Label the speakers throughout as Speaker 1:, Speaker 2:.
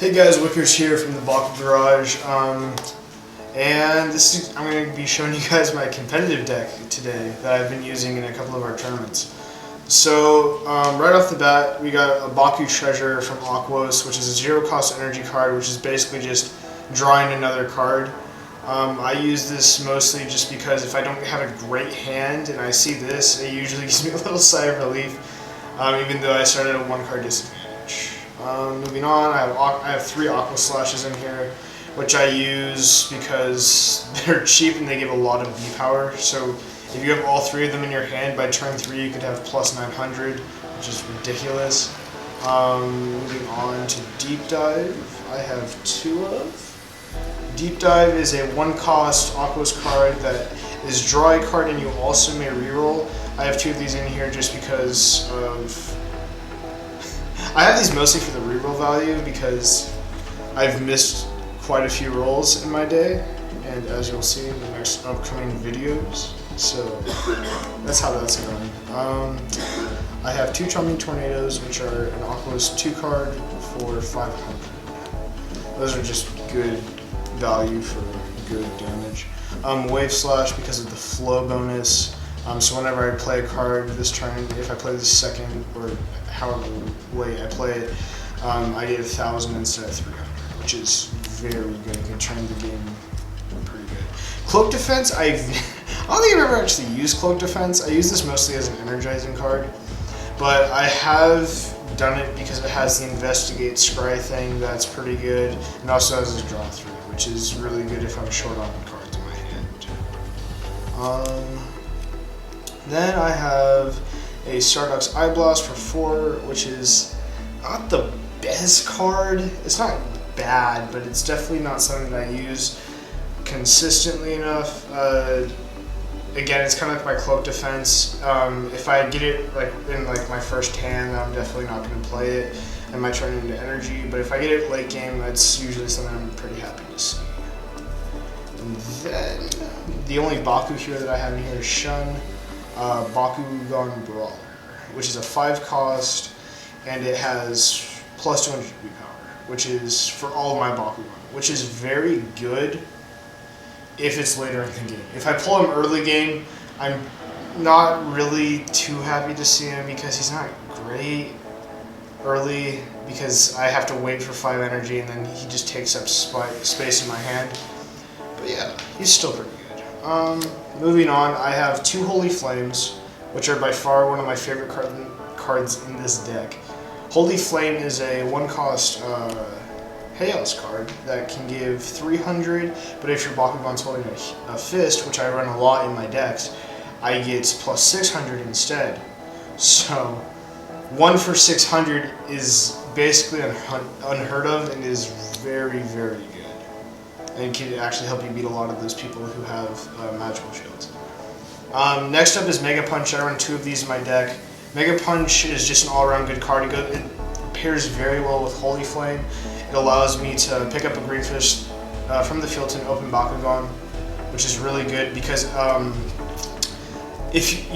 Speaker 1: Hey guys, Wickers here from the Baku-Garage, and I'm going to be showing you guys my competitive deck today that I've been using in a couple of our tournaments. So, right off the bat, we got a Baku Treasure from Aquos, which is a zero-cost energy card, which is basically just drawing another card. I use this mostly just because if I don't have a great hand and I see this, it usually gives me a little sigh of relief, even though I started at a one-card disadvantage. Moving on, I have 3 Aqua Slashes in here, which I use because they're cheap and they give a lot of V power. So if you have all 3 of them in your hand, by turn 3 you could have plus 900, which is ridiculous. Moving on to Deep Dive, I have 2 of. Deep Dive is a 1-cost Aquos card that is draw a card and you also may reroll. I have 2 of these in here just because of... I have these mostly for the reroll value because I've missed quite a few rolls in my day, and as you'll see in the next upcoming videos, so that's how that's going. I have 2 Chomping Tornadoes, which are an Aquos 2 card for 500. Those are just good value for good damage. Wave Slash because of the flow bonus. So whenever I play a card this turn, if I play the second or however late I play it, I get 1,000 instead of 300, which is very good. It can turn the game pretty good. Cloak Defense, I don't think I've ever actually used Cloak Defense. I use this mostly as an energizing card, but I have done it because it has the Investigate Scry thing that's pretty good, and also has a Draw 3, which is really good if I'm short on cards in my hand. Then I have a Stardock's Eye Blast for 4, which is not the best card. It's not bad, but it's definitely not something that I use consistently enough. Again, it's kind of like my Cloak Defense. If I get it in my first hand, I'm definitely not going to play it. I might turn it into energy, but if I get it late game, that's usually something I'm pretty happy to see. And then the only Baku here that I have in here is Shun. Bakugan Brawler, which is a 5-cost, and it has plus 200 V power, which is for all of my Bakugan, which is very good if it's later in the game. If I pull him early game, I'm not really too happy to see him because he's not great early because I have to wait for 5 energy and then he just takes up space in my hand. But yeah, he's still pretty good. Moving on, I have 2 Holy Flames, which are by far one of my favorite cards in this deck. Holy Flame is a 1-cost Chaos card that can give 300, but if your Bakugan's holding a fist, which I run a lot in my decks, I get plus 600 instead. So 1 for 600 is basically unheard of and is very, very good. And can actually help you beat a lot of those people who have magical shields. Next up is Mega Punch. I run 2 of these in my deck. Mega Punch is just an all-around good card. It pairs very well with Holy Flame. It allows me to pick up a Green Fish from the field to an open Bakugan, which is really good because if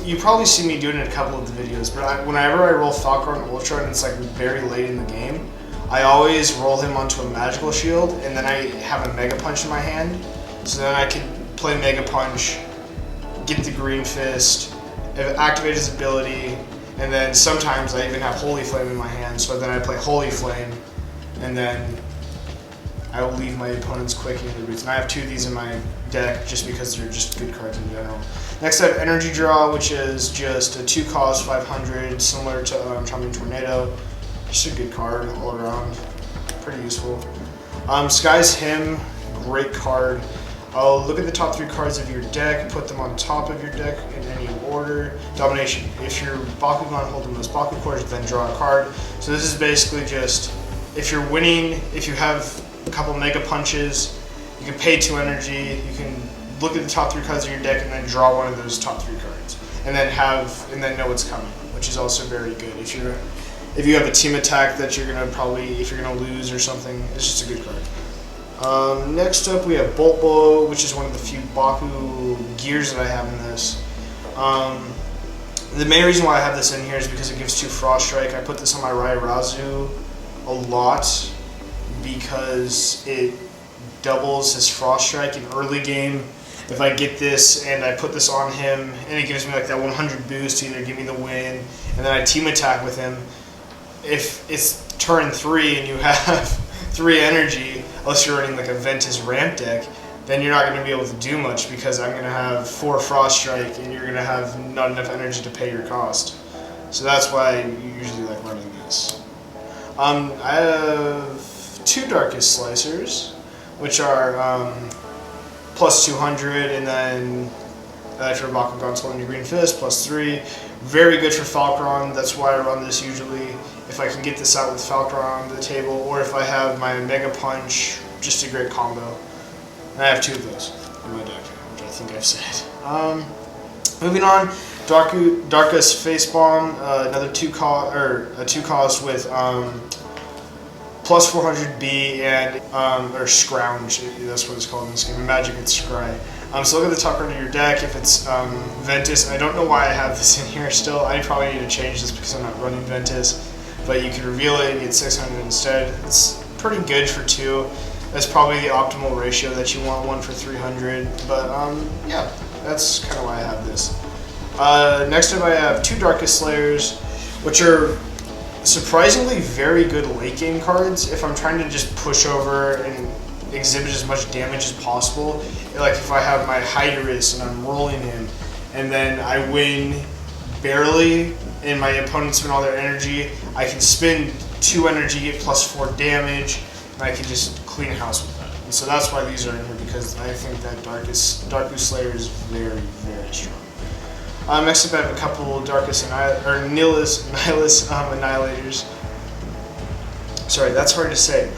Speaker 1: you've probably seen me do it in a couple of the videos, but whenever I roll Falcon Ultra and it's very late in the game, I always roll him onto a magical shield, and then I have a Mega Punch in my hand, so then I can play Mega Punch, get the Green Fist, activate his ability, and then sometimes I even have Holy Flame in my hand, so then I play Holy Flame, and then I will leave my opponents quick into the roots. And I have 2 of these in my deck just because they're just good cards in general. Next I have Energy Draw, which is just a 2-cost 500, similar to Chomping Tornado. Just a good card all around, pretty useful. Sky's Hymn, great card. Look at the top 3 cards of your deck, put them on top of your deck in any order. Domination, if your Bakugan hold the most Baku cores, then draw a card. So this is basically just, if you're winning, if you have a couple Mega Punches, you can pay 2 energy, you can look at the top 3 cards of your deck and then draw one of those top 3 cards. And then know what's coming, which is also very good. If you have a team attack that you're gonna if you're gonna lose or something, it's just a good card. Next up we have Bolt Blow, which is one of the few Baku gears that I have in this. The main reason why I have this in here is because it gives 2 Frost Strike. I put this on my Rairazu a lot, because it doubles his Frost Strike in early game. If I get this and I put this on him, and it gives me like that 100 boost to either give me the win, and then I team attack with him. If it's turn 3 and you have 3 energy, unless you're running like a Ventus ramp deck, then you're not going to be able to do much because I'm going to have 4 Frost Strike and you're going to have not enough energy to pay your cost. So that's why you usually like running this. I have 2 Darkest Slicers, which are plus 200, and then for Bakugan TCG Green Fist, plus 3. Very good for Falcron, that's why I run this usually. If I can get this out with Falcron on the table, or if I have my Mega Punch, just a great combo. And I have 2 of those in my deck, which I think I've said. Moving on, Darkest Facebomb, another 2 cost with plus 400B and or Scrounge, that's what it's called in this game. Magic and Scry. So look at the top right of your deck. If it's Ventus, I don't know why I have this in here still. I probably need to change this because I'm not running Ventus. But you can reveal it and get 600 instead. It's pretty good for 2. That's probably the optimal ratio that you want, 1 for 300. But yeah, that's kind of why I have this. Next up I have 2 Darkest Slayers, which are surprisingly very good late game cards if I'm trying to just push over and exhibit as much damage as possible. Like if I have my Hydrus and I'm rolling him and then I win barely and my opponents spend all their energy, I can spend 2 energy, get plus 4 damage, and I can just clean house with that. And so that's why these are in here, because I think that Darkest Slayer is very, very strong. Next up I have a couple Nihilus Annihilators. Sorry, that's hard to say.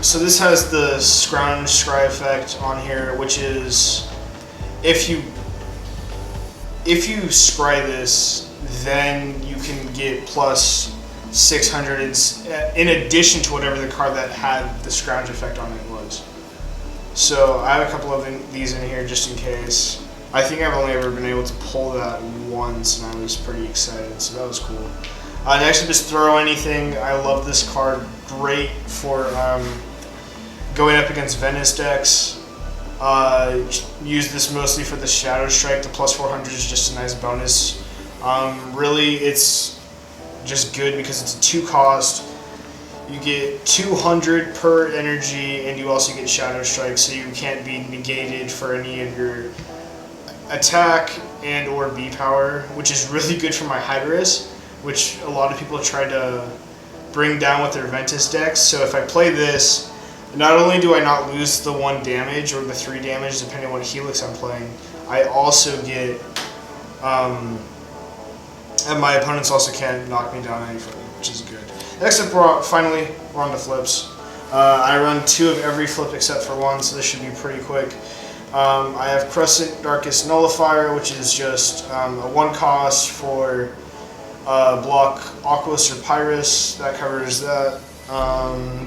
Speaker 1: So this has the Scrounge Scry effect on here, which is if you scry this, then you can get plus 600 in addition to whatever the card that had the Scrounge effect on it was. So I have a couple of these in here just in case. I think I've only ever been able to pull that once, and I was pretty excited, so that was cool. Next up is Throw Anything. I love this card. Great for going up against Venus decks. Use this mostly for the Shadow Strike. The plus 400 is just a nice bonus. Really, it's just good because it's a 2 cost. You get 200 per energy, and you also get Shadow Strike, so you can't be negated for any of your attack and or B power, which is really good for my Hydrus, which a lot of people try to bring down with their Ventus decks. So if I play this, not only do I not lose the 1 damage or the 3 damage depending on what Helix I'm playing, I also get and my opponents also can't knock me down any further, which is good. Next up, finally, we're on to flips. I run 2 of every flip except for 1, so this should be pretty quick. I have Crescent Darkest Nullifier, which is just a 1 cost for block Aquos or Pyrus. That covers that.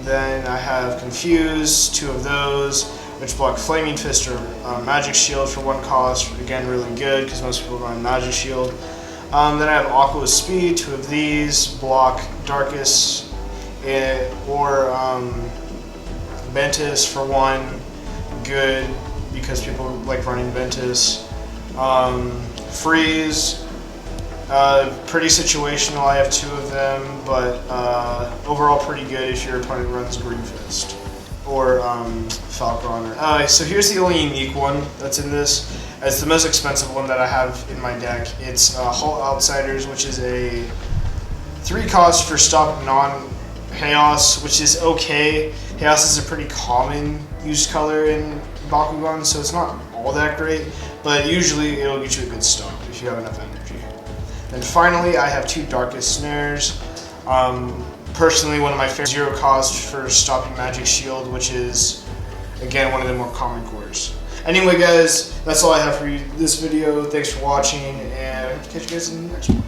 Speaker 1: Then I have Confuse, 2 of those, which block Flaming Fist or Magic Shield for 1 cost. Again, really good because most people run Magic Shield. Then I have Aquos Speed, 2 of these, block Darkest or Ventus for 1. Good because people like running Ventus. Freeze, pretty situational. I have 2 of them, but overall pretty good if your opponent runs Green Fist or Falcron. So here's the only unique one that's in this. It's the most expensive one that I have in my deck. It's Hull Outsiders, which is a 3 cost for stop non-Chaos, which is okay. Chaos is a pretty common used color in Bakugan, so it's not all that great, but usually it'll get you a good stop if you have enough energy. And finally, I have 2 Darkest Snares. Personally, one of my favorite 0 cost for stopping Magic Shield, which is, again, one of the more common cores. Anyway, guys, that's all I have for you this video. Thanks for watching, and catch you guys in the next one.